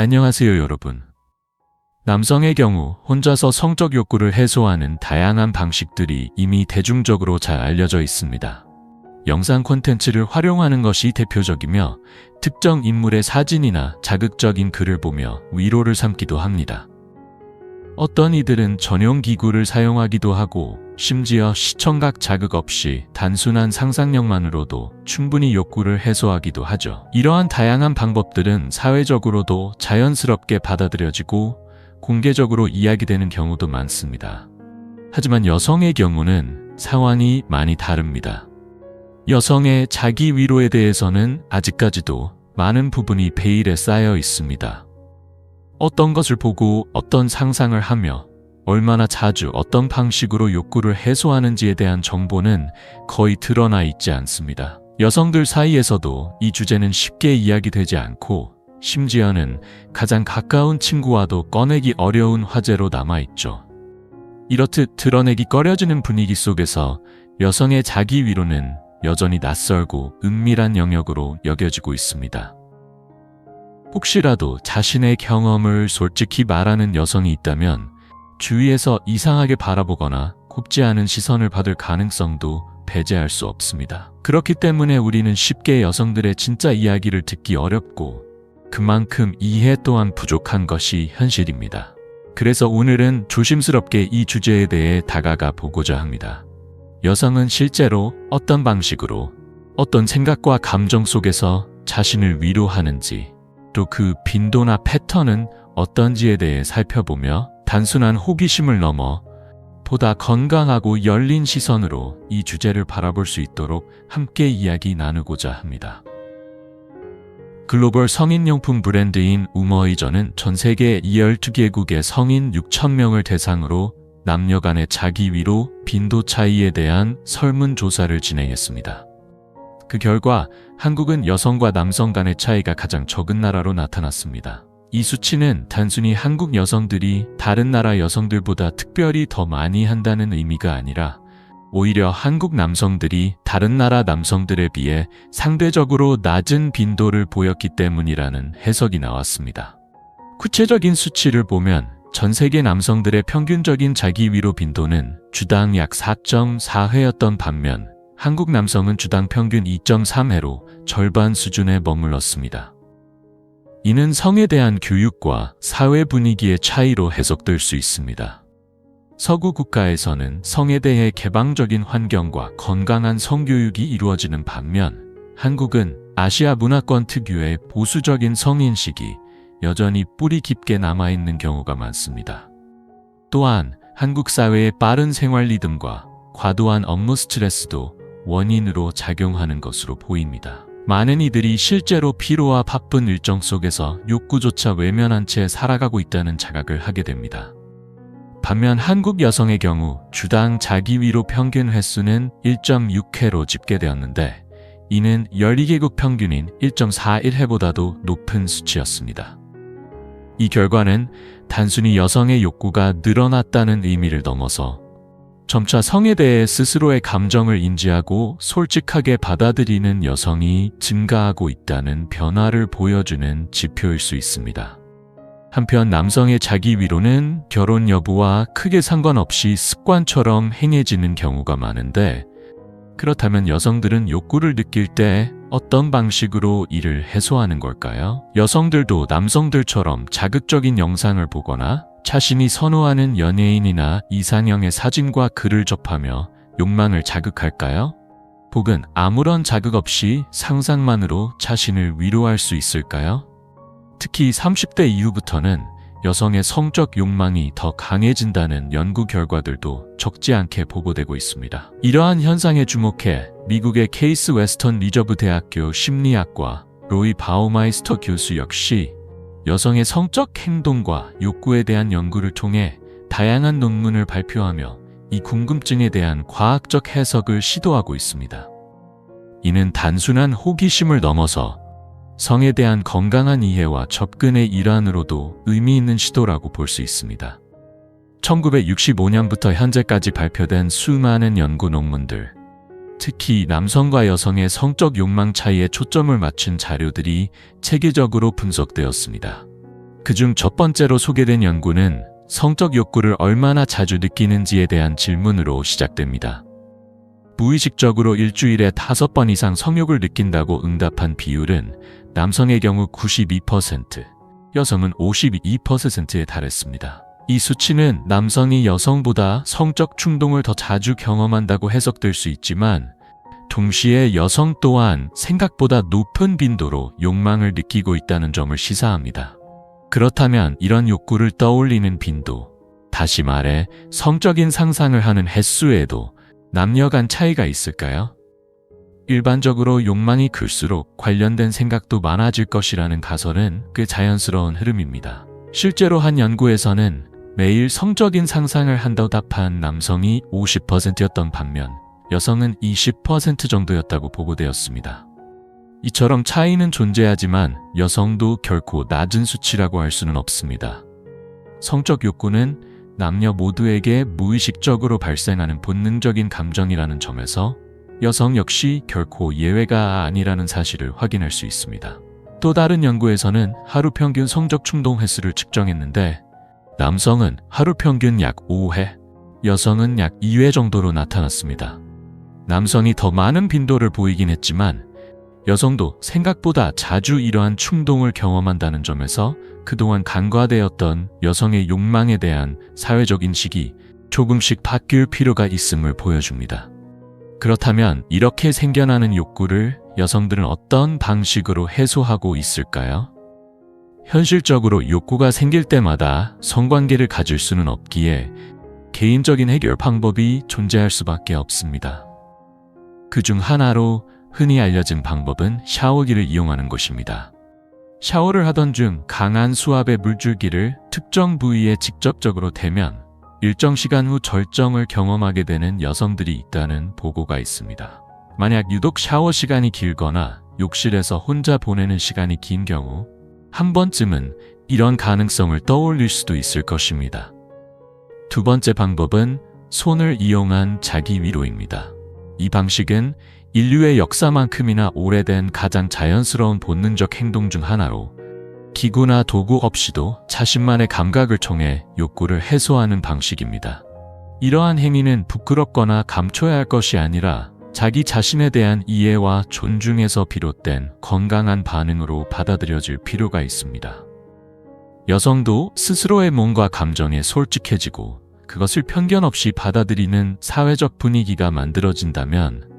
안녕하세요, 여러분. 남성의 경우 혼자서 성적 욕구를 해소하는 다양한 방식들이 이미 대중적으로 잘 알려져 있습니다. 영상 콘텐츠를 활용하는 것이 대표적이며 특정 인물의 사진이나 자극적인 글을 보며 위로를 삼기도 합니다. 어떤 이들은 전용 기구를 사용하기도 하고 심지어 시청각 자극 없이 단순한 상상력만으로도 충분히 욕구를 해소하기도 하죠. 이러한 다양한 방법들은 사회적으로도 자연스럽게 받아들여지고 공개적으로 이야기되는 경우도 많습니다. 하지만 여성의 경우는 상황이 많이 다릅니다. 여성의 자기 위로에 대해서는 아직까지도 많은 부분이 베일에 쌓여 있습니다. 어떤 것을 보고 어떤 상상을 하며 얼마나 자주 어떤 방식으로 욕구를 해소하는지에 대한 정보는 거의 드러나 있지 않습니다. 여성들 사이에서도 이 주제는 쉽게 이야기되지 않고 심지어는 가장 가까운 친구와도 꺼내기 어려운 화제로 남아있죠. 이렇듯 드러내기 꺼려지는 분위기 속에서 여성의 자기 위로는 여전히 낯설고 은밀한 영역으로 여겨지고 있습니다. 혹시라도 자신의 경험을 솔직히 말하는 여성이 있다면 주위에서 이상하게 바라보거나 곱지 않은 시선을 받을 가능성도 배제할 수 없습니다. 그렇기 때문에 우리는 쉽게 여성들의 진짜 이야기를 듣기 어렵고 그만큼 이해 또한 부족한 것이 현실입니다. 그래서 오늘은 조심스럽게 이 주제에 대해 다가가 보고자 합니다. 여성은 실제로 어떤 방식으로 어떤 생각과 감정 속에서 자신을 위로하는지 또 그 빈도나 패턴은 어떤지에 대해 살펴보며 단순한 호기심을 넘어 보다 건강하고 열린 시선으로 이 주제를 바라볼 수 있도록 함께 이야기 나누고자 합니다. 글로벌 성인용품 브랜드인 우머이저는 전 세계 12개국의 성인 6,000명을 대상으로 남녀 간의 자기 위로 빈도 차이에 대한 설문조사를 진행했습니다. 그 결과 한국은 여성과 남성 간의 차이가 가장 적은 나라로 나타났습니다. 이 수치는 단순히 한국 여성들이 다른 나라 여성들보다 특별히 더 많이 한다는 의미가 아니라 오히려 한국 남성들이 다른 나라 남성들에 비해 상대적으로 낮은 빈도를 보였기 때문이라는 해석이 나왔습니다. 구체적인 수치를 보면 전 세계 남성들의 평균적인 자기 위로 빈도는 주당 약 4.4회였던 반면 한국 남성은 주당 평균 2.3회로 절반 수준에 머물렀습니다. 이는 성에 대한 교육과 사회 분위기의 차이로 해석될 수 있습니다. 서구 국가에서는 성에 대해 개방적인 환경과 건강한 성교육이 이루어지는 반면 한국은 아시아 문화권 특유의 보수적인 성인식이 여전히 뿌리 깊게 남아있는 경우가 많습니다. 또한 한국 사회의 빠른 생활 리듬과 과도한 업무 스트레스도 원인으로 작용하는 것으로 보입니다. 많은 이들이 실제로 피로와 바쁜 일정 속에서 욕구조차 외면한 채 살아가고 있다는 자각을 하게 됩니다. 반면 한국 여성의 경우 주당 자기 위로 평균 횟수는 1.6회로 집계되었는데 이는 12개국 평균인 1.41회보다도 높은 수치였습니다. 이 결과는 단순히 여성의 욕구가 늘어났다는 의미를 넘어서 점차 성에 대해 스스로의 감정을 인지하고 솔직하게 받아들이는 여성이 증가하고 있다는 변화를 보여주는 지표일 수 있습니다. 한편 남성의 자기 위로는 결혼 여부와 크게 상관없이 습관처럼 행해지는 경우가 많은데 그렇다면 여성들은 욕구를 느낄 때 어떤 방식으로 이를 해소하는 걸까요? 여성들도 남성들처럼 자극적인 영상을 보거나 자신이 선호하는 연예인이나 이상형의 사진과 글을 접하며 욕망을 자극할까요? 혹은 아무런 자극 없이 상상만으로 자신을 위로할 수 있을까요? 특히 30대 이후부터는 여성의 성적 욕망이 더 강해진다는 연구 결과들도 적지 않게 보고되고 있습니다. 이러한 현상에 주목해 미국의 케이스 웨스턴 리저브 대학교 심리학과 로이 바우마이스터 교수 역시 여성의 성적 행동과 욕구에 대한 연구를 통해 다양한 논문을 발표하며 이 궁금증에 대한 과학적 해석을 시도하고 있습니다. 이는 단순한 호기심을 넘어서 성에 대한 건강한 이해와 접근의 일환으로도 의미 있는 시도라고 볼 수 있습니다. 1965년부터 현재까지 발표된 수많은 연구 논문들, 특히 남성과 여성의 성적 욕망 차이에 초점을 맞춘 자료들이 체계적으로 분석되었습니다. 그중 첫 번째로 소개된 연구는 성적 욕구를 얼마나 자주 느끼는지에 대한 질문으로 시작됩니다. 무의식적으로 일주일에 5번 이상 성욕을 느낀다고 응답한 비율은 남성의 경우 92%, 여성은 52%에 달했습니다. 이 수치는 남성이 여성보다 성적 충동을 더 자주 경험한다고 해석될 수 있지만 동시에 여성 또한 생각보다 높은 빈도로 욕망을 느끼고 있다는 점을 시사합니다. 그렇다면 이런 욕구를 떠올리는 빈도, 다시 말해 성적인 상상을 하는 횟수에도 남녀 간 차이가 있을까요? 일반적으로 욕망이 클수록 관련된 생각도 많아질 것이라는 가설은 꽤 자연스러운 흐름입니다. 실제로 한 연구에서는 매일 성적인 상상을 한다고 답한 남성이 50%였던 반면 여성은 20% 정도였다고 보고되었습니다. 이처럼 차이는 존재하지만 여성도 결코 낮은 수치라고 할 수는 없습니다. 성적 욕구는 남녀 모두에게 무의식적으로 발생하는 본능적인 감정이라는 점에서 여성 역시 결코 예외가 아니라는 사실을 확인할 수 있습니다. 또 다른 연구에서는 하루 평균 성적 충동 횟수를 측정했는데 남성은 하루 평균 약 5회, 여성은 약 2회 정도로 나타났습니다. 남성이 더 많은 빈도를 보이긴 했지만 여성도 생각보다 자주 이러한 충동을 경험한다는 점에서 그동안 간과되었던 여성의 욕망에 대한 사회적 인식이 조금씩 바뀔 필요가 있음을 보여줍니다. 그렇다면 이렇게 생겨나는 욕구를 여성들은 어떤 방식으로 해소하고 있을까요? 현실적으로 욕구가 생길 때마다 성관계를 가질 수는 없기에 개인적인 해결 방법이 존재할 수밖에 없습니다. 그중 하나로 흔히 알려진 방법은 샤워기를 이용하는 것입니다. 샤워를 하던 중 강한 수압의 물줄기를 특정 부위에 직접적으로 대면 일정 시간 후 절정을 경험하게 되는 여성들이 있다는 보고가 있습니다. 만약 유독 샤워 시간이 길거나 욕실에서 혼자 보내는 시간이 긴 경우 한 번쯤은 이런 가능성을 떠올릴 수도 있을 것입니다. 두 번째 방법은 손을 이용한 자기 위로입니다. 이 방식은 인류의 역사만큼이나 오래된 가장 자연스러운 본능적 행동 중 하나로 기구나 도구 없이도 자신만의 감각을 통해 욕구를 해소하는 방식입니다. 이러한 행위는 부끄럽거나 감춰야 할 것이 아니라 자기 자신에 대한 이해와 존중에서 비롯된 건강한 반응으로 받아들여질 필요가 있습니다. 여성도 스스로의 몸과 감정에 솔직해지고 그것을 편견 없이 받아들이는 사회적 분위기가 만들어진다면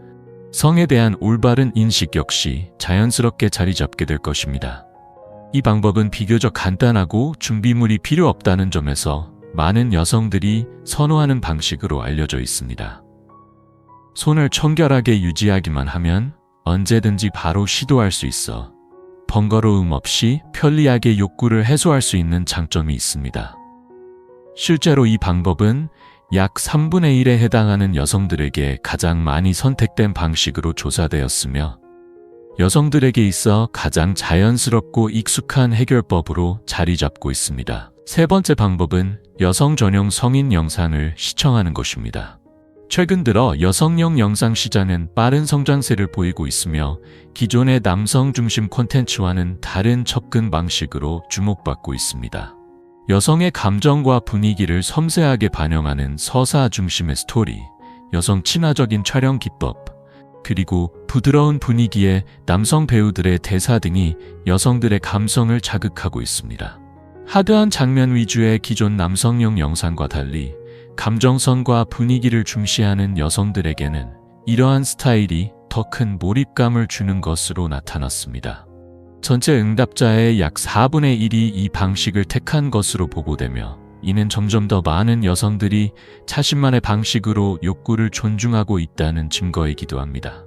성에 대한 올바른 인식 역시 자연스럽게 자리 잡게 될 것입니다. 이 방법은 비교적 간단하고 준비물이 필요 없다는 점에서 많은 여성들이 선호하는 방식으로 알려져 있습니다. 손을 청결하게 유지하기만 하면 언제든지 바로 시도할 수 있어 번거로움 없이 편리하게 욕구를 해소할 수 있는 장점이 있습니다. 실제로 이 방법은 약 3분의 1에 해당하는 여성들에게 가장 많이 선택된 방식으로 조사되었으며 여성들에게 있어 가장 자연스럽고 익숙한 해결법으로 자리 잡고 있습니다. 세 번째 방법은 여성 전용 성인 영상을 시청하는 것입니다. 최근 들어 여성용 영상 시장은 빠른 성장세를 보이고 있으며 기존의 남성 중심 콘텐츠와는 다른 접근 방식으로 주목받고 있습니다. 여성의 감정과 분위기를 섬세하게 반영하는 서사 중심의 스토리, 여성 친화적인 촬영 기법, 그리고 부드러운 분위기의 남성 배우들의 대사 등이 여성들의 감성을 자극하고 있습니다. 하드한 장면 위주의 기존 남성용 영상과 달리 감정선과 분위기를 중시하는 여성들에게는 이러한 스타일이 더 큰 몰입감을 주는 것으로 나타났습니다. 전체 응답자의 약 4분의 1이 이 방식을 택한 것으로 보고되며 이는 점점 더 많은 여성들이 자신만의 방식으로 욕구를 존중하고 있다는 증거이기도 합니다.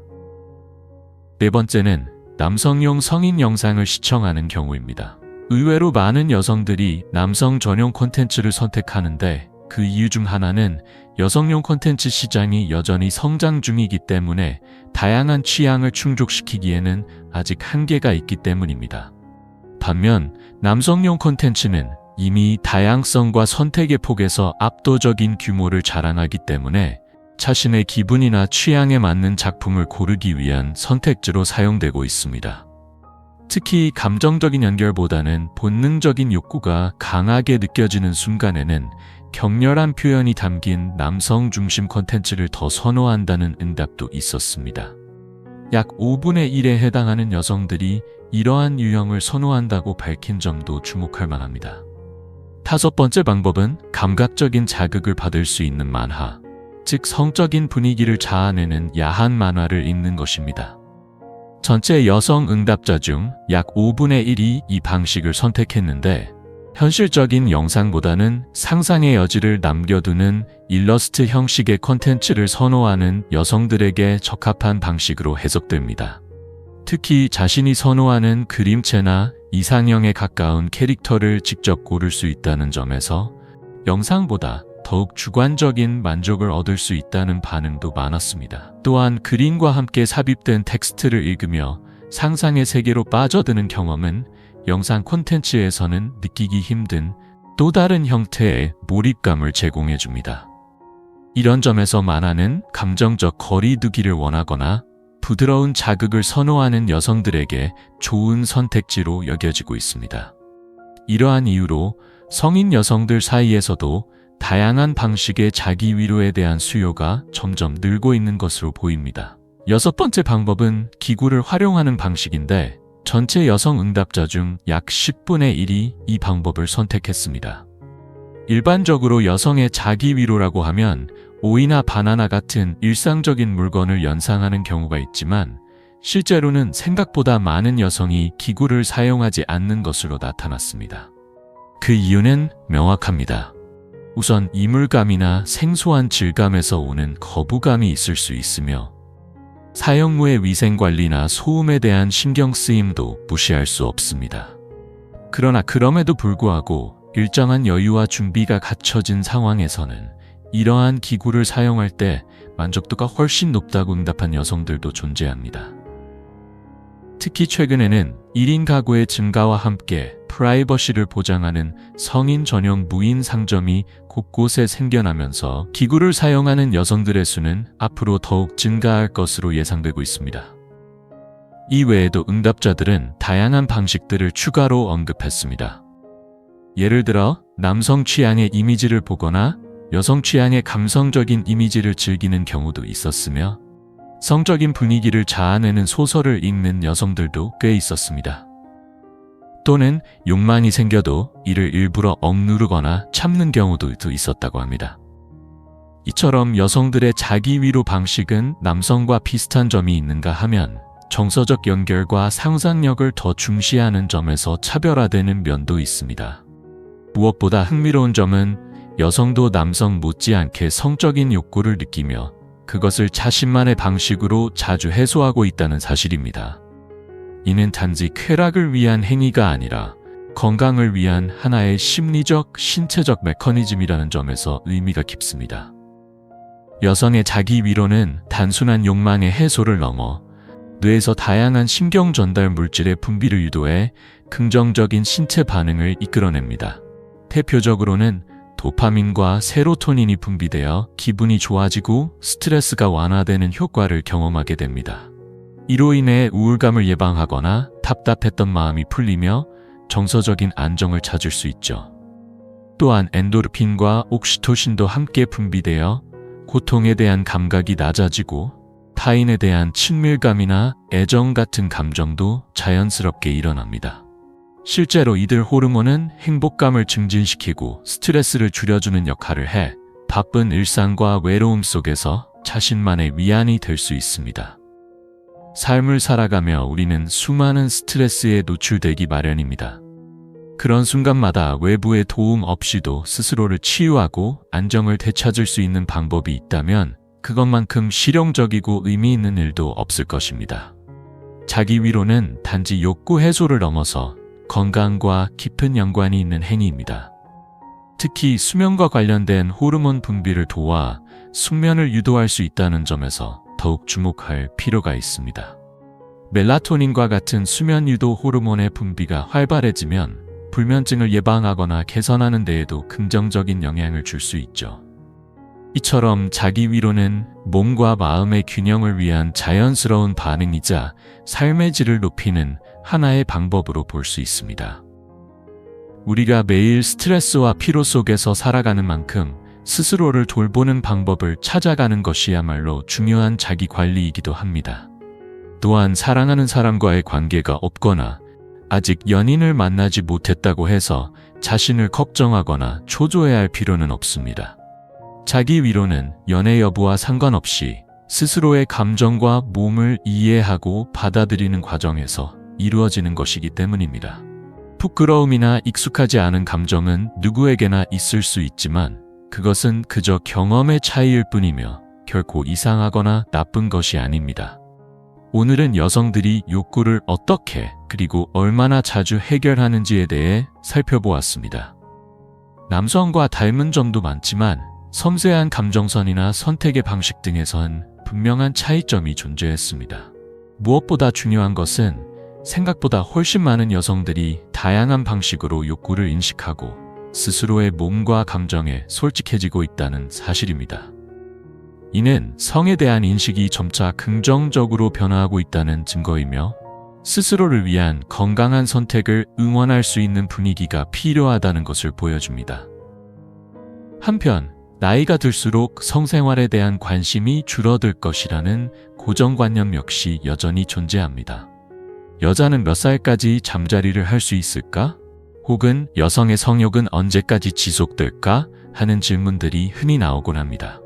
네 번째는 남성용 성인 영상을 시청하는 경우입니다. 의외로 많은 여성들이 남성 전용 콘텐츠를 선택하는데 그 이유 중 하나는 여성용 콘텐츠 시장이 여전히 성장 중이기 때문에 다양한 취향을 충족시키기에는 아직 한계가 있기 때문입니다. 반면 남성용 콘텐츠는 이미 다양성과 선택의 폭에서 압도적인 규모를 자랑하기 때문에 자신의 기분이나 취향에 맞는 작품을 고르기 위한 선택지로 사용되고 있습니다. 특히 감정적인 연결보다는 본능적인 욕구가 강하게 느껴지는 순간에는 격렬한 표현이 담긴 남성 중심 콘텐츠를 더 선호한다는 응답도 있었습니다. 약 5분의 1에 해당하는 여성들이 이러한 유형을 선호한다고 밝힌 점도 주목할 만합니다. 다섯 번째 방법은 감각적인 자극을 받을 수 있는 만화, 즉 성적인 분위기를 자아내는 야한 만화를 읽는 것입니다. 전체 여성 응답자 중 약 5분의 1이 이 방식을 선택했는데 현실적인 영상보다는 상상의 여지를 남겨두는 일러스트 형식의 콘텐츠를 선호하는 여성들에게 적합한 방식으로 해석됩니다. 특히 자신이 선호하는 그림체나 이상형에 가까운 캐릭터를 직접 고를 수 있다는 점에서 영상보다 더욱 주관적인 만족을 얻을 수 있다는 반응도 많았습니다. 또한 그림과 함께 삽입된 텍스트를 읽으며 상상의 세계로 빠져드는 경험은 영상 콘텐츠에서는 느끼기 힘든 또 다른 형태의 몰입감을 제공해줍니다. 이런 점에서 만화는 감정적 거리두기를 원하거나 부드러운 자극을 선호하는 여성들에게 좋은 선택지로 여겨지고 있습니다. 이러한 이유로 성인 여성들 사이에서도 다양한 방식의 자기 위로에 대한 수요가 점점 늘고 있는 것으로 보입니다. 여섯 번째 방법은 기구를 활용하는 방식인데 전체 여성 응답자 중 약 10분의 1이 이 방법을 선택했습니다. 일반적으로 여성의 자기 위로라고 하면 오이나 바나나 같은 일상적인 물건을 연상하는 경우가 있지만 실제로는 생각보다 많은 여성이 기구를 사용하지 않는 것으로 나타났습니다. 그 이유는 명확합니다. 우선 이물감이나 생소한 질감에서 오는 거부감이 있을 수 있으며 사용 후의 위생관리나 소음에 대한 신경쓰임도 무시할 수 없습니다. 그러나 그럼에도 불구하고 일정한 여유와 준비가 갖춰진 상황에서는 이러한 기구를 사용할 때 만족도가 훨씬 높다고 응답한 여성들도 존재합니다. 특히 최근에는 1인 가구의 증가와 함께 프라이버시를 보장하는 성인 전용 무인 상점이 곳곳에 생겨나면서 기구를 사용하는 여성들의 수는 앞으로 더욱 증가할 것으로 예상되고 있습니다. 이 외에도 응답자들은 다양한 방식들을 추가로 언급했습니다. 예를 들어 남성 취향의 이미지를 보거나 여성 취향의 감성적인 이미지를 즐기는 경우도 있었으며 성적인 분위기를 자아내는 소설을 읽는 여성들도 꽤 있었습니다. 또는 욕망이 생겨도 이를 일부러 억누르거나 참는 경우도 있었다고 합니다. 이처럼 여성들의 자기 위로 방식은 남성과 비슷한 점이 있는가 하면 정서적 연결과 상상력을 더 중시하는 점에서 차별화되는 면도 있습니다. 무엇보다 흥미로운 점은 여성도 남성 못지않게 성적인 욕구를 느끼며 그것을 자신만의 방식으로 자주 해소하고 있다는 사실입니다. 이는 단지 쾌락을 위한 행위가 아니라 건강을 위한 하나의 심리적, 신체적 메커니즘이라는 점에서 의미가 깊습니다. 여성의 자기 위로는 단순한 욕망의 해소를 넘어 뇌에서 다양한 신경 전달 물질의 분비를 유도해 긍정적인 신체 반응을 이끌어냅니다. 대표적으로는 도파민과 세로토닌이 분비되어 기분이 좋아지고 스트레스가 완화되는 효과를 경험하게 됩니다. 이로 인해 우울감을 예방하거나 답답했던 마음이 풀리며 정서적인 안정을 찾을 수 있죠. 또한 엔도르핀과 옥시토신도 함께 분비되어 고통에 대한 감각이 낮아지고 타인에 대한 친밀감이나 애정 같은 감정도 자연스럽게 일어납니다. 실제로 이들 호르몬은 행복감을 증진시키고 스트레스를 줄여주는 역할을 해 바쁜 일상과 외로움 속에서 자신만의 위안이 될 수 있습니다. 삶을 살아가며 우리는 수많은 스트레스에 노출되기 마련입니다. 그런 순간마다 외부의 도움 없이도 스스로를 치유하고 안정을 되찾을 수 있는 방법이 있다면 그것만큼 실용적이고 의미 있는 일도 없을 것입니다. 자기 위로는 단지 욕구 해소를 넘어서 건강과 깊은 연관이 있는 행위입니다. 특히 수면과 관련된 호르몬 분비를 도와 숙면을 유도할 수 있다는 점에서 더욱 주목할 필요가 있습니다. 멜라토닌과 같은 수면 유도 호르몬의 분비가 활발해지면 불면증을 예방하거나 개선하는 데에도 긍정적인 영향을 줄 수 있죠. 이처럼 자기 위로는 몸과 마음의 균형을 위한 자연스러운 반응이자 삶의 질을 높이는 하나의 방법으로 볼 수 있습니다. 우리가 매일 스트레스와 피로 속에서 살아가는 만큼 스스로를 돌보는 방법을 찾아가는 것이야말로 중요한 자기 관리이기도 합니다. 또한 사랑하는 사람과의 관계가 없거나 아직 연인을 만나지 못했다고 해서 자신을 걱정하거나 초조해야 할 필요는 없습니다. 자기 위로는 연애 여부와 상관없이 스스로의 감정과 몸을 이해하고 받아들이는 과정에서 이루어지는 것이기 때문입니다. 부끄러움이나 익숙하지 않은 감정은 누구에게나 있을 수 있지만 그것은 그저 경험의 차이일 뿐이며 결코 이상하거나 나쁜 것이 아닙니다. 오늘은 여성들이 욕구를 어떻게 그리고 얼마나 자주 해결하는지에 대해 살펴보았습니다. 남성과 닮은 점도 많지만 섬세한 감정선이나 선택의 방식 등에선 분명한 차이점이 존재했습니다. 무엇보다 중요한 것은 생각보다 훨씬 많은 여성들이 다양한 방식으로 욕구를 인식하고 스스로의 몸과 감정에 솔직해지고 있다는 사실입니다. 이는 성에 대한 인식이 점차 긍정적으로 변화하고 있다는 증거이며 스스로를 위한 건강한 선택을 응원할 수 있는 분위기가 필요하다는 것을 보여줍니다. 한편 나이가 들수록 성생활에 대한 관심이 줄어들 것이라는 고정관념 역시 여전히 존재합니다. 여자는 몇 살까지 잠자리를 할 수 있을까? 혹은 여성의 성욕은 언제까지 지속될까? 하는 질문들이 흔히 나오곤 합니다.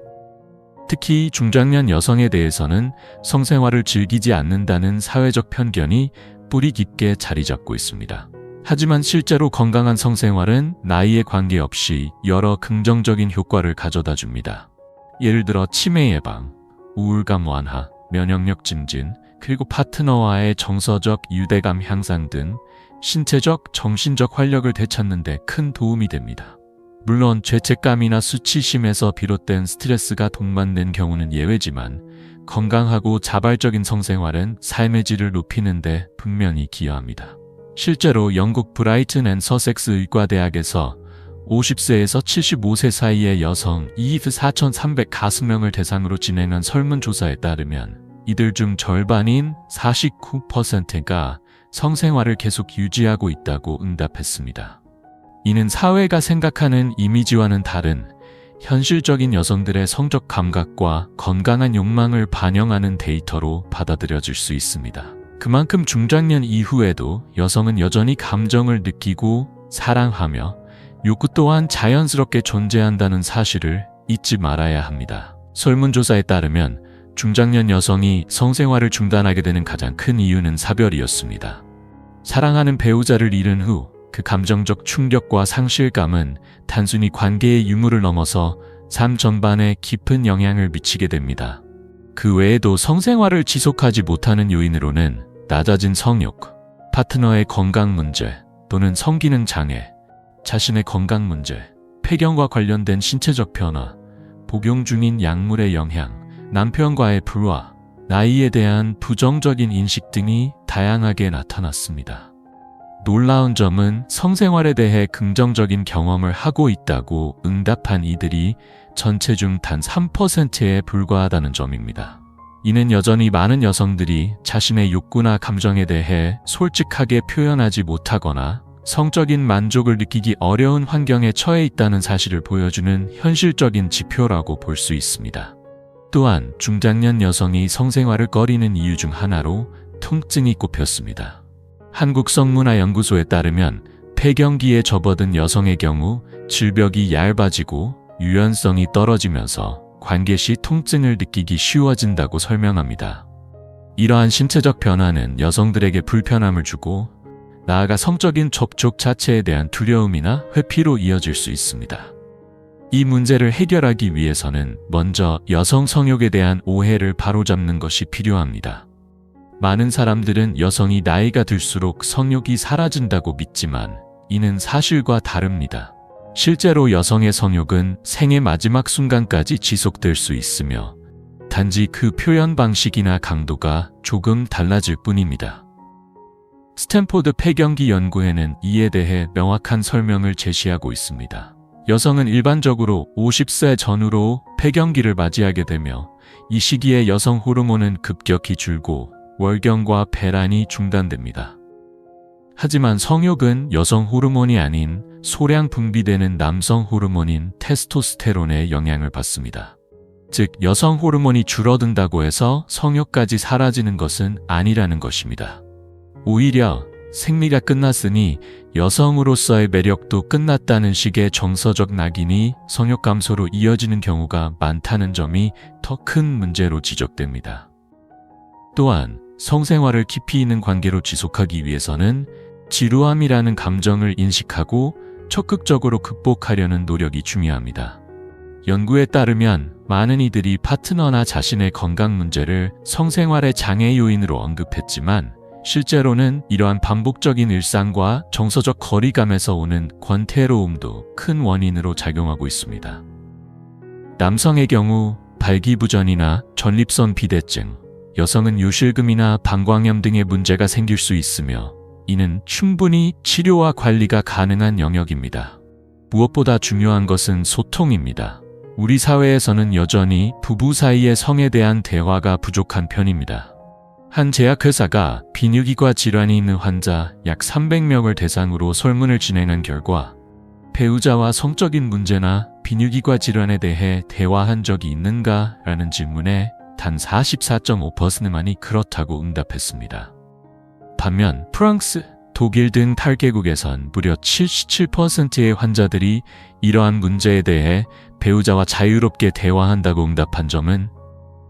특히 중장년 여성에 대해서는 성생활을 즐기지 않는다는 사회적 편견이 뿌리 깊게 자리 잡고 있습니다. 하지만 실제로 건강한 성생활은 나이에 관계없이 여러 긍정적인 효과를 가져다 줍니다. 예를 들어 치매 예방, 우울감 완화, 면역력 증진, 그리고 파트너와의 정서적 유대감 향상 등 신체적, 정신적 활력을 되찾는 데 큰 도움이 됩니다. 물론 죄책감이나 수치심에서 비롯된 스트레스가 동반된 경우는 예외지만 건강하고 자발적인 성생활은 삶의 질을 높이는 데 분명히 기여합니다. 실제로 영국 브라이튼 앤 서섹스 의과대학에서 50세에서 75세 사이의 여성 24,350명을 대상으로 진행한 설문조사에 따르면 이들 중 절반인 49%가 성생활을 계속 유지하고 있다고 응답했습니다. 이는 사회가 생각하는 이미지와는 다른 현실적인 여성들의 성적 감각과 건강한 욕망을 반영하는 데이터로 받아들여질 수 있습니다. 그만큼 중장년 이후에도 여성은 여전히 감정을 느끼고 사랑하며 욕구 또한 자연스럽게 존재한다는 사실을 잊지 말아야 합니다. 설문조사에 따르면 중장년 여성이 성생활을 중단하게 되는 가장 큰 이유는 사별이었습니다. 사랑하는 배우자를 잃은 후 그 감정적 충격과 상실감은 단순히 관계의 유무를 넘어서 삶 전반에 깊은 영향을 미치게 됩니다. 그 외에도 성생활을 지속하지 못하는 요인으로는 낮아진 성욕, 파트너의 건강 문제 또는 성기능 장애, 자신의 건강 문제, 폐경과 관련된 신체적 변화, 복용 중인 약물의 영향, 남편과의 불화, 나이에 대한 부정적인 인식 등이 다양하게 나타났습니다. 놀라운 점은 성생활에 대해 긍정적인 경험을 하고 있다고 응답한 이들이 전체 중 단 3%에 불과하다는 점입니다. 이는 여전히 많은 여성들이 자신의 욕구나 감정에 대해 솔직하게 표현하지 못하거나 성적인 만족을 느끼기 어려운 환경에 처해 있다는 사실을 보여주는 현실적인 지표라고 볼 수 있습니다. 또한 중장년 여성이 성생활을 꺼리는 이유 중 하나로 통증이 꼽혔습니다. 한국성문화연구소에 따르면 폐경기에 접어든 여성의 경우 질벽이 얇아지고 유연성이 떨어지면서 관계 시 통증을 느끼기 쉬워진다고 설명합니다. 이러한 신체적 변화는 여성들에게 불편함을 주고 나아가 성적인 접촉 자체에 대한 두려움이나 회피로 이어질 수 있습니다. 이 문제를 해결하기 위해서는 먼저 여성 성욕에 대한 오해를 바로잡는 것이 필요합니다. 많은 사람들은 여성이 나이가 들수록 성욕이 사라진다고 믿지만 이는 사실과 다릅니다. 실제로 여성의 성욕은 생의 마지막 순간까지 지속될 수 있으며 단지 그 표현 방식이나 강도가 조금 달라질 뿐입니다. 스탠포드 폐경기 연구회는 이에 대해 명확한 설명을 제시하고 있습니다. 여성은 일반적으로 50세 전후로 폐경기를 맞이하게 되며 이 시기에 여성 호르몬은 급격히 줄고 월경과 배란이 중단됩니다. 하지만 성욕은 여성 호르몬이 아닌 소량 분비되는 남성 호르몬인 테스토스테론의 영향을 받습니다. 즉, 여성 호르몬이 줄어든다고 해서 성욕까지 사라지는 것은 아니라는 것입니다. 오히려 생리가 끝났으니 여성으로서의 매력도 끝났다는 식의 정서적 낙인이 성욕 감소로 이어지는 경우가 많다는 점이 더 큰 문제로 지적됩니다. 또한 성생활을 깊이 있는 관계로 지속하기 위해서는 지루함이라는 감정을 인식하고 적극적으로 극복하려는 노력이 중요합니다. 연구에 따르면 많은 이들이 파트너나 자신의 건강 문제를 성생활의 장애 요인으로 언급했지만 실제로는 이러한 반복적인 일상과 정서적 거리감에서 오는 권태로움도 큰 원인으로 작용하고 있습니다. 남성의 경우 발기부전이나 전립선 비대증, 여성은 요실금이나 방광염 등의 문제가 생길 수 있으며 이는 충분히 치료와 관리가 가능한 영역입니다. 무엇보다 중요한 것은 소통입니다. 우리 사회에서는 여전히 부부 사이의 성에 대한 대화가 부족한 편입니다. 한 제약회사가 비뇨기과 질환이 있는 환자 약 300명을 대상으로 설문을 진행한 결과 배우자와 성적인 문제나 비뇨기과 질환에 대해 대화한 적이 있는가? 라는 질문에 단 44.5%만이 그렇다고 응답했습니다. 반면 프랑스, 독일 등 탈개국에선 무려 77%의 환자들이 이러한 문제에 대해 배우자와 자유롭게 대화한다고 응답한 점은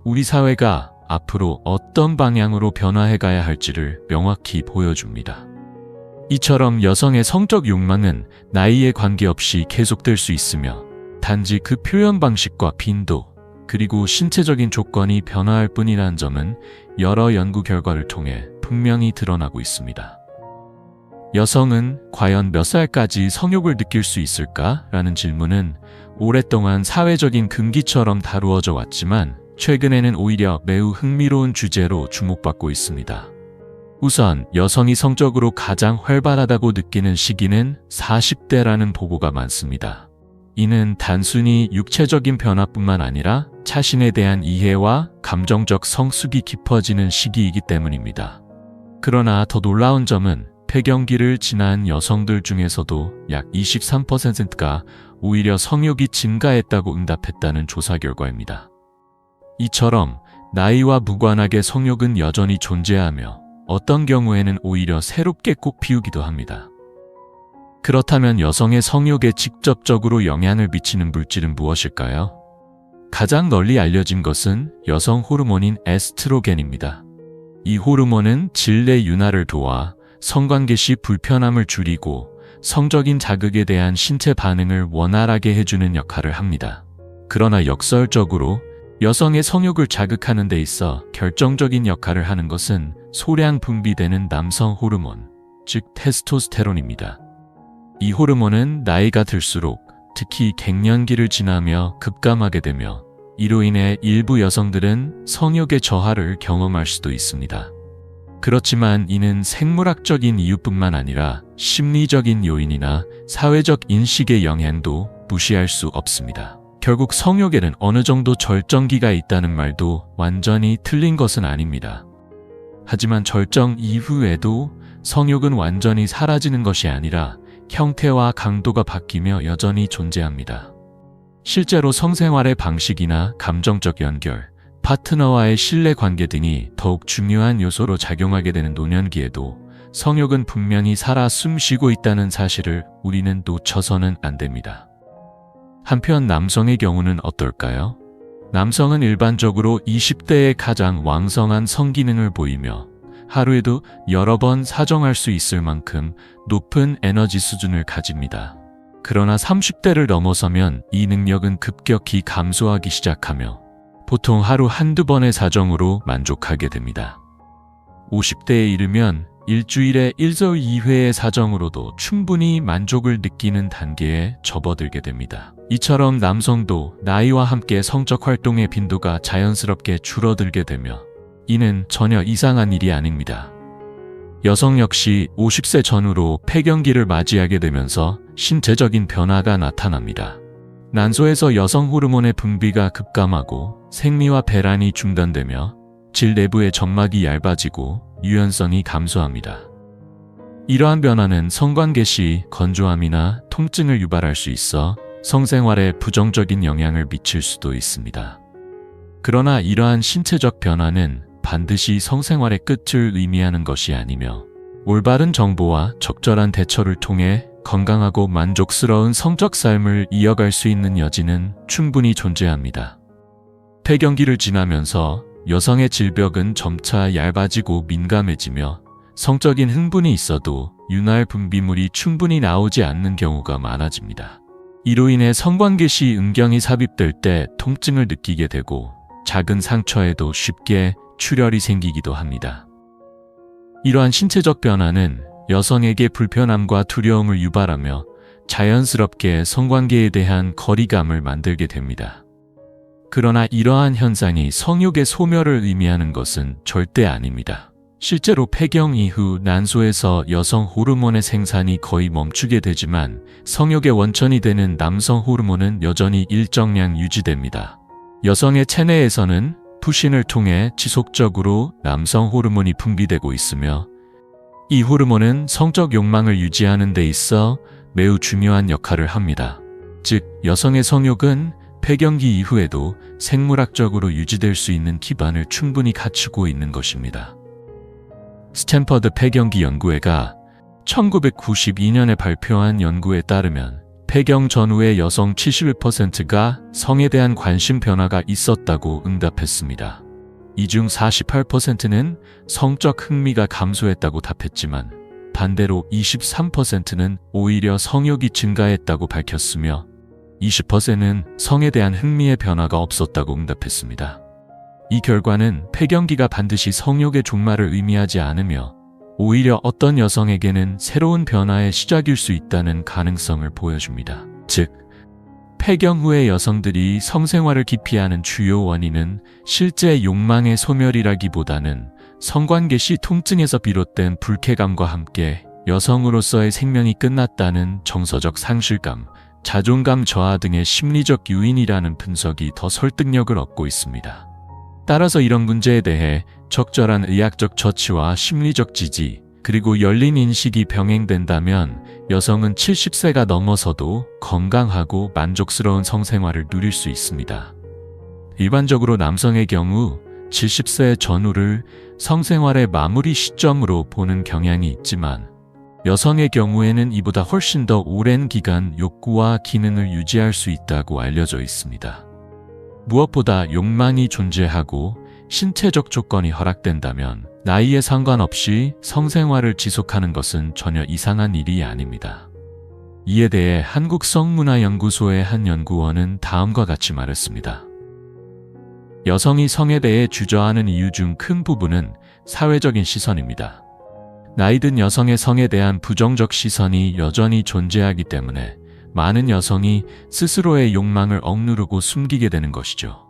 우리 사회가 앞으로 어떤 방향으로 변화해가야 할지를 명확히 보여줍니다. 이처럼 여성의 성적 욕망은 나이에 관계없이 계속될 수 있으며 단지 그 표현 방식과 빈도, 그리고 신체적인 조건이 변화할 뿐이라는 점은 여러 연구 결과를 통해 분명히 드러나고 있습니다. 여성은 과연 몇 살까지 성욕을 느낄 수 있을까? 라는 질문은 오랫동안 사회적인 금기처럼 다루어져 왔지만 최근에는 오히려 매우 흥미로운 주제로 주목받고 있습니다. 우선 여성이 성적으로 가장 활발하다고 느끼는 시기는 40대라는 보고가 많습니다. 이는 단순히 육체적인 변화뿐만 아니라 자신에 대한 이해와 감정적 성숙이 깊어지는 시기이기 때문입니다. 그러나 더 놀라운 점은 폐경기를 지난 여성들 중에서도 약 23%가 오히려 성욕이 증가했다고 응답했다는 조사 결과입니다. 이처럼 나이와 무관하게 성욕은 여전히 존재하며 어떤 경우에는 오히려 새롭게 꽃피우기도 합니다. 그렇다면 여성의 성욕에 직접적으로 영향을 미치는 물질은 무엇일까요? 가장 널리 알려진 것은 여성 호르몬인 에스트로겐입니다. 이 호르몬은 질내 윤활을 도와 성관계 시 불편함을 줄이고 성적인 자극에 대한 신체 반응을 원활하게 해주는 역할을 합니다. 그러나 역설적으로 여성의 성욕을 자극하는 데 있어 결정적인 역할을 하는 것은 소량 분비되는 남성 호르몬, 즉 테스토스테론입니다. 이 호르몬은 나이가 들수록 특히 갱년기를 지나며 급감하게 되며 이로 인해 일부 여성들은 성욕의 저하를 경험할 수도 있습니다. 그렇지만 이는 생물학적인 이유뿐만 아니라 심리적인 요인이나 사회적 인식의 영향도 무시할 수 없습니다. 결국 성욕에는 어느 정도 절정기가 있다는 말도 완전히 틀린 것은 아닙니다. 하지만 절정 이후에도 성욕은 완전히 사라지는 것이 아니라 형태와 강도가 바뀌며 여전히 존재합니다. 실제로 성생활의 방식이나 감정적 연결, 파트너와의 신뢰 관계 등이 더욱 중요한 요소로 작용하게 되는 노년기에도 성욕은 분명히 살아 숨쉬고 있다는 사실을 우리는 놓쳐서는 안 됩니다. 한편 남성의 경우는 어떨까요? 남성은 일반적으로 20대에 가장 왕성한 성기능을 보이며 하루에도 여러 번 사정할 수 있을 만큼 높은 에너지 수준을 가집니다. 그러나 30대를 넘어서면 이 능력은 급격히 감소하기 시작하며 보통 하루 한두 번의 사정으로 만족하게 됩니다. 50대에 이르면 일주일에 1서 2회의 사정으로도 충분히 만족을 느끼는 단계에 접어들게 됩니다. 이처럼 남성도 나이와 함께 성적 활동의 빈도가 자연스럽게 줄어들게 되며 이는 전혀 이상한 일이 아닙니다. 여성 역시 50세 전후로 폐경기를 맞이하게 되면서 신체적인 변화가 나타납니다. 난소에서 여성 호르몬의 분비가 급감하고 생리와 배란이 중단되며 질 내부의 점막이 얇아지고 유연성이 감소합니다. 이러한 변화는 성관계 시 건조함이나 통증을 유발할 수 있어 성생활에 부정적인 영향을 미칠 수도 있습니다. 그러나 이러한 신체적 변화는 반드시 성생활의 끝을 의미하는 것이 아니며 올바른 정보와 적절한 대처를 통해 건강하고 만족스러운 성적 삶을 이어갈 수 있는 여지는 충분히 존재합니다. 폐경기를 지나면서 여성의 질벽은 점차 얇아지고 민감해지며 성적인 흥분이 있어도 윤활 분비물이 충분히 나오지 않는 경우가 많아집니다. 이로 인해 성관계 시 음경이 삽입될 때 통증을 느끼게 되고 작은 상처에도 쉽게 출혈이 생기기도 합니다. 이러한 신체적 변화는 여성에게 불편함과 두려움을 유발하며 자연스럽게 성관계에 대한 거리감을 만들게 됩니다. 그러나 이러한 현상이 성욕의 소멸을 의미하는 것은 절대 아닙니다. 실제로 폐경 이후 난소에서 여성 호르몬의 생산이 거의 멈추게 되지만 성욕의 원천이 되는 남성 호르몬은 여전히 일정량 유지됩니다. 여성의 체내에서는 푸신을 통해 지속적으로 남성 호르몬이 분비되고 있으며 이 호르몬은 성적 욕망을 유지하는 데 있어 매우 중요한 역할을 합니다. 즉, 여성의 성욕은 폐경기 이후에도 생물학적으로 유지될 수 있는 기반을 충분히 갖추고 있는 것입니다. 스탠퍼드 폐경기 연구회가 1992년에 발표한 연구에 따르면 폐경 전후의 여성 71%가 성에 대한 관심 변화가 있었다고 응답했습니다. 이 중 48%는 성적 흥미가 감소했다고 답했지만 반대로 23%는 오히려 성욕이 증가했다고 밝혔으며 20%는 성에 대한 흥미의 변화가 없었다고 응답했습니다. 이 결과는 폐경기가 반드시 성욕의 종말을 의미하지 않으며 오히려 어떤 여성에게는 새로운 변화의 시작일 수 있다는 가능성을 보여줍니다. 즉, 폐경 후의 여성들이 성생활을 기피하는 주요 원인은 실제 욕망의 소멸이라기보다는 성관계 시 통증에서 비롯된 불쾌감과 함께 여성으로서의 생명이 끝났다는 정서적 상실감, 자존감 저하 등의 심리적 요인이라는 분석이 더 설득력을 얻고 있습니다. 따라서 이런 문제에 대해 적절한 의학적 처치와 심리적 지지, 그리고 열린 인식이 병행된다면 여성은 70세가 넘어서도 건강하고 만족스러운 성생활을 누릴 수 있습니다. 일반적으로 남성의 경우 70세 전후를 성생활의 마무리 시점으로 보는 경향이 있지만 여성의 경우에는 이보다 훨씬 더 오랜 기간 욕구와 기능을 유지할 수 있다고 알려져 있습니다. 무엇보다 욕망이 존재하고 신체적 조건이 허락된다면 나이에 상관없이 성생활을 지속하는 것은 전혀 이상한 일이 아닙니다. 이에 대해 한국성문화연구소의 한 연구원은 다음과 같이 말했습니다. 여성이 성에 대해 주저하는 이유 중 큰 부분은 사회적인 시선입니다. 나이든 여성의 성에 대한 부정적 시선이 여전히 존재하기 때문에 많은 여성이 스스로의 욕망을 억누르고 숨기게 되는 것이죠.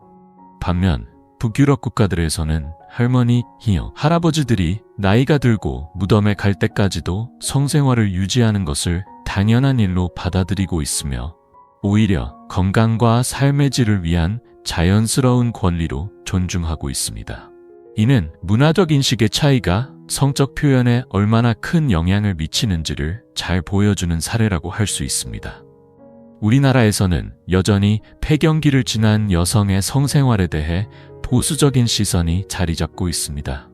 반면 북유럽 국가들에서는 할머니, 희영, 할아버지들이 나이가 들고 무덤에 갈 때까지도 성생활을 유지하는 것을 당연한 일로 받아들이고 있으며 오히려 건강과 삶의 질을 위한 자연스러운 권리로 존중하고 있습니다. 이는 문화적 인식의 차이가 성적 표현에 얼마나 큰 영향을 미치는지를 잘 보여주는 사례라고 할 수 있습니다. 우리나라에서는 여전히 폐경기를 지난 여성의 성생활에 대해 보수적인 시선이 자리 잡고 있습니다.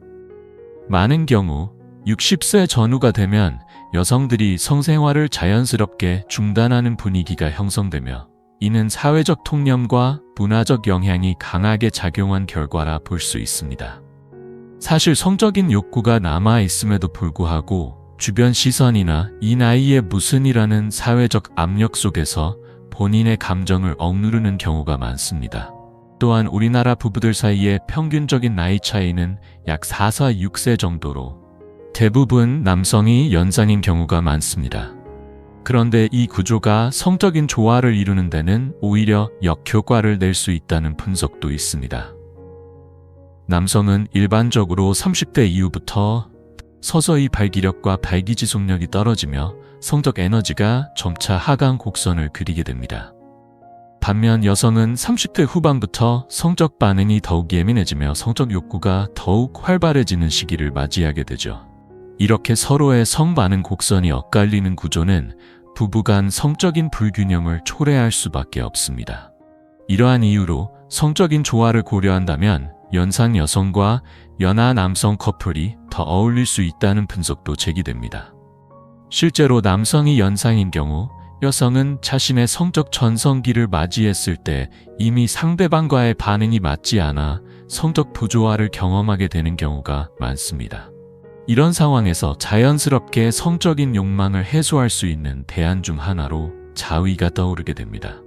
많은 경우 60세 전후가 되면 여성들이 성생활을 자연스럽게 중단하는 분위기가 형성되며 이는 사회적 통념과 문화적 영향이 강하게 작용한 결과라 볼 수 있습니다. 사실 성적인 욕구가 남아있음에도 불구하고 주변 시선이나 이 나이에 무슨이라는 사회적 압력 속에서 본인의 감정을 억누르는 경우가 많습니다. 또한 우리나라 부부들 사이의 평균적인 나이 차이는 약 4사 6세 정도로 대부분 남성이 연상인 경우가 많습니다. 그런데 이 구조가 성적인 조화를 이루는 데는 오히려 역효과를 낼 수 있다는 분석도 있습니다. 남성은 일반적으로 30대 이후부터 서서히 발기력과 발기지속력이 떨어지며 성적 에너지가 점차 하강 곡선을 그리게 됩니다. 반면 여성은 30대 후반부터 성적 반응이 더욱 예민해지며 성적 욕구가 더욱 활발해지는 시기를 맞이하게 되죠. 이렇게 서로의 성반응 곡선이 엇갈리는 구조는 부부간 성적인 불균형을 초래할 수밖에 없습니다. 이러한 이유로 성적인 조화를 고려한다면 연상 여성과 연하 남성 커플이 더 어울릴 수 있다는 분석도 제기됩니다. 실제로 남성이 연상인 경우 여성은 자신의 성적 전성기를 맞이했을 때 이미 상대방과의 반응이 맞지 않아 성적 부조화를 경험하게 되는 경우가 많습니다. 이런 상황에서 자연스럽게 성적인 욕망을 해소할 수 있는 대안 중 하나로 자위가 떠오르게 됩니다.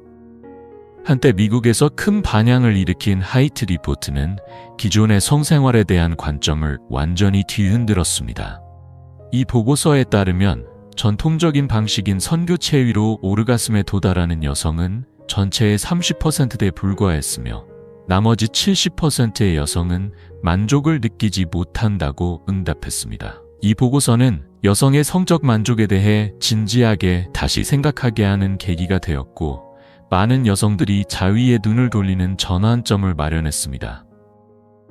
한때 미국에서 큰 반향을 일으킨 하이트 리포트는 기존의 성생활에 대한 관점을 완전히 뒤흔들었습니다. 이 보고서에 따르면 전통적인 방식인 선교체위로 오르가슴에 도달하는 여성은 전체의 30%에 불과했으며 나머지 70%의 여성은 만족을 느끼지 못한다고 응답했습니다. 이 보고서는 여성의 성적 만족에 대해 진지하게 다시 생각하게 하는 계기가 되었고 많은 여성들이 자위에 눈을 돌리는 전환점을 마련했습니다.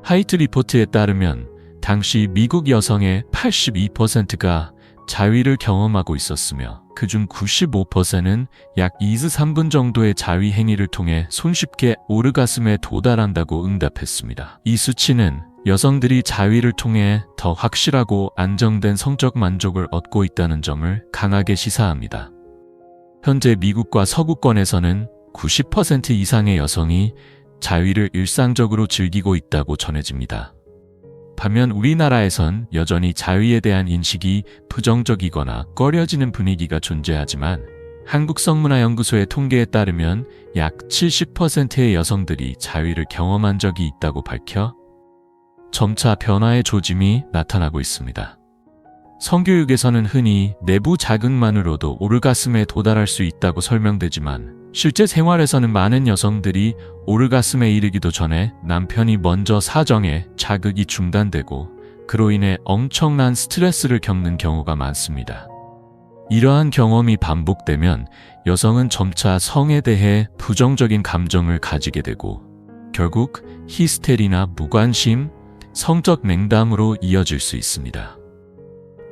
하이트 리포트에 따르면 당시 미국 여성의 82%가 자위를 경험하고 있었으며 그중 95%는 약 2스 3분 정도의 자위 행위를 통해 손쉽게 오르가슴에 도달한다고 응답했습니다. 이 수치는 여성들이 자위를 통해 더 확실하고 안정된 성적 만족을 얻고 있다는 점을 강하게 시사합니다. 현재 미국과 서구권에서는 90% 이상의 여성이 자위를 일상적으로 즐기고 있다고 전해집니다. 반면 우리나라에선 여전히 자위에 대한 인식이 부정적이거나 꺼려지는 분위기가 존재하지만 한국성문화연구소의 통계에 따르면 약 70%의 여성들이 자위를 경험한 적이 있다고 밝혀 점차 변화의 조짐이 나타나고 있습니다. 성교육에서는 흔히 내부 자극만으로도 오르가슴에 도달할 수 있다고 설명되지만 실제 생활에서는 많은 여성들이 오르가슴에 이르기도 전에 남편이 먼저 사정해 자극이 중단되고 그로 인해 엄청난 스트레스를 겪는 경우가 많습니다. 이러한 경험이 반복되면 여성은 점차 성에 대해 부정적인 감정을 가지게 되고 결국 히스테리나 무관심, 성적 냉담으로 이어질 수 있습니다.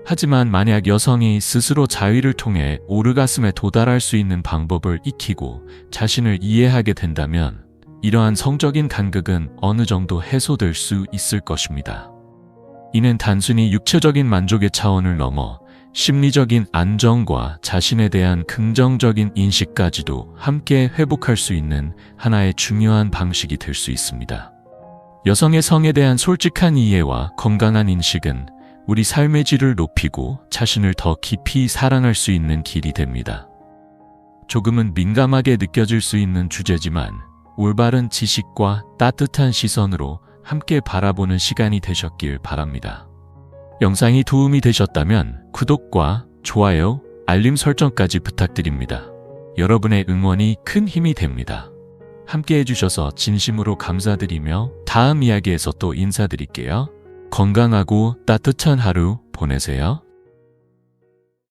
하지만 만약 여성이 스스로 자위를 통해 오르가슴에 도달할 수 있는 방법을 익히고 자신을 이해하게 된다면 이러한 성적인 간극은 어느 정도 해소될 수 있을 것입니다. 이는 단순히 육체적인 만족의 차원을 넘어 심리적인 안정과 자신에 대한 긍정적인 인식까지도 함께 회복할 수 있는 하나의 중요한 방식이 될 수 있습니다. 여성의 성에 대한 솔직한 이해와 건강한 인식은 우리 삶의 질을 높이고 자신을 더 깊이 사랑할 수 있는 길이 됩니다. 조금은 민감하게 느껴질 수 있는 주제지만 올바른 지식과 따뜻한 시선으로 함께 바라보는 시간이 되셨길 바랍니다. 영상이 도움이 되셨다면 구독과 좋아요, 알림 설정까지 부탁드립니다. 여러분의 응원이 큰 힘이 됩니다. 함께 해주셔서 진심으로 감사드리며 다음 이야기에서 또 인사드릴게요. 건강하고 따뜻한 하루 보내세요.